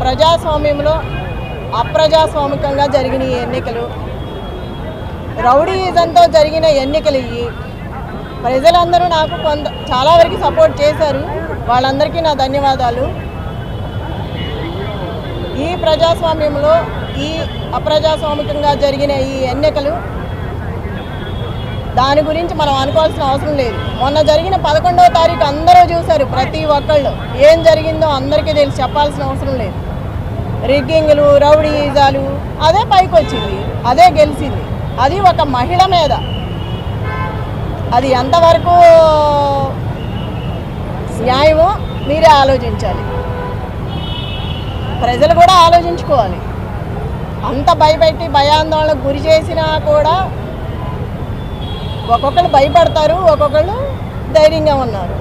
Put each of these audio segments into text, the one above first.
ప్రజాస్వామ్యంలో అప్రజాస్వామికంగా జరిగిన ఈ ఎన్నికలు, రౌడీయిజంతో జరిగిన ఎన్నికలు ఇవి. ప్రజలందరూ నాకు చాలా వరకు సపోర్ట్ చేశారు. వాళ్ళందరికీ నా ధన్యవాదాలు. ఈ ప్రజాస్వామ్యంలో ఈ అప్రజాస్వామికంగా జరిగిన ఈ ఎన్నికలు దాని గురించి మనం అనుకోవాల్సిన అవసరం లేదు. మొన్న జరిగిన 11వ తారీఖు అందరూ చూశారు. ప్రతి ఒక్కళ్ళు ఏం జరిగిందో అందరికీ తెలిసి చెప్పాల్సిన అవసరం లేదు. రిగ్గింగ్లు, రౌడీయిజాలు అదే పైకి వచ్చింది, అదే గెలిచింది. అది ఒక మహిళ మీద. అది ఎంతవరకు న్యాయమో మీరే ఆలోచించాలి. ప్రజలు కూడా ఆలోచించుకోవాలి. అంత భయపెట్టి భయాందోళనకు గురి చేసినా కూడా ఒక్కొక్కరు భయపడతారు, ఒక్కొక్కరు ధైర్యంగా ఉన్నారు.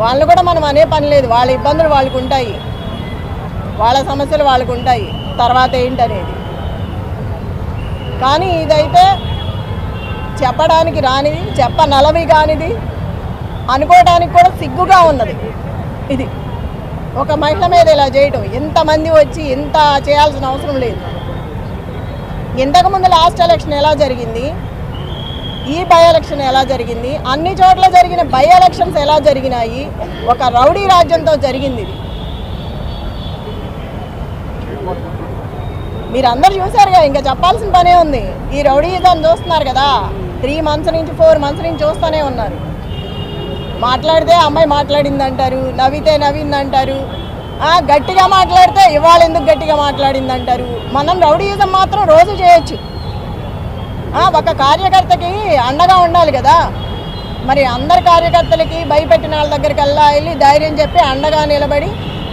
వాళ్ళు కూడా మనం అనే పని లేదు. వాళ్ళ ఇబ్బందులు వాళ్ళకు ఉంటాయి, వాళ్ళ సమస్యలు వాళ్ళకు ఉంటాయి. తర్వాత ఏంటనేది కానీ ఇదైతే చెప్పడానికి రానిది, చెప్పనలవి కానిది, అనుకోవడానికి కూడా సిగ్గుగా ఉన్నది. ఇది ఒక మహిళ మీద ఇలా చేయటం, ఇంతమంది వచ్చి ఇంత చేయాల్సిన అవసరం లేదు. ఇంతకుముందు లాస్ట్ ఎలక్షన్ ఎలా జరిగింది, ఈ బై ఎలక్షన్ ఎలా జరిగింది, అన్ని చోట్ల జరిగిన బై ఎలక్షన్స్ ఎలా జరిగినాయి, ఒక రౌడీ రాజ్యంతో జరిగింది ఇది. మీరు అందరు చూసారుగా, ఇంకా చెప్పాల్సిన పనే ఉంది. ఈ రౌడీయిజం చూస్తున్నారు కదా, 3 months నుంచి 4 months నుంచి చూస్తూనే ఉన్నారు. మాట్లాడితే అమ్మాయి మాట్లాడిందంటారు, నవ్వితే నవ్విందంటారు, గట్టిగా మాట్లాడితే ఇవాళ ఎందుకు గట్టిగా మాట్లాడిందంటారు. మనం రౌడీయిజం మాత్రం రోజు చేయొచ్చు. ఒక కార్యకర్తకి అండగా ఉండాలి కదా. మరి అందరి కార్యకర్తలకి భయపెట్టిన వాళ్ళ దగ్గరికి వెళ్ళి ధైర్యం చెప్పి అండగా నిలబడి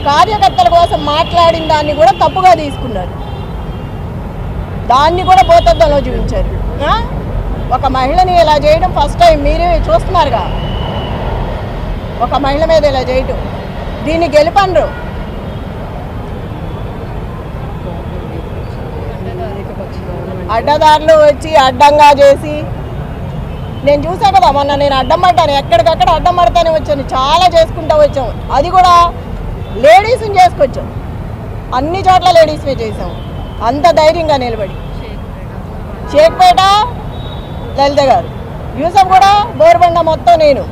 కార్యకర్తల కోసం మాట్లాడిన దాన్ని కూడా తప్పుగా తీసుకున్నారు. దాన్ని కూడా భూతద్దంలో చూపించారు. ఒక మహిళని ఇలా చేయడం ఫస్ట్ టైం మీరే చూస్తున్నారుగా. ఒక మహిళ మీద ఇలా చేయటం, దీన్ని గెలుపనరు. అడ్డదారులు వచ్చి అడ్డంగా చేసి, నేను చూసా కదా మొన్న, నేను అడ్డం పడ్డాను, ఎక్కడికక్కడ అడ్డం పడతానే వచ్చాను. చాలా చేసుకుంటూ వచ్చాము. అది కూడా లేడీస్ని చేసుకొచ్చాం. అన్ని చోట్ల లేడీస్మే చేసాము. అంత ధైర్యంగా నిలబడి. షేక్పేట లలిత గారు, యూసఫ్ కూడా బోర్బండ మొత్తం నేను.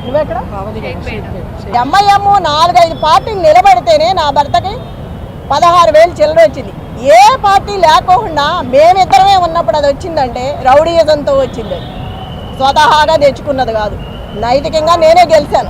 నువ్వెక్కడ? ఎంఐఎం 4-5 పార్టీలు నిలబడితేనే నా భర్తకి 16,000 చిల్లర వచ్చింది. ఏ పార్టీ లేకోకుండా మేమిద్దరమే ఉన్నప్పుడు అది వచ్చిందంటే రౌడీయిజంతో వచ్చింది. అది స్వతహాగా తెచ్చుకున్నది కాదు. నైతికంగా నేనే గెలిచాను.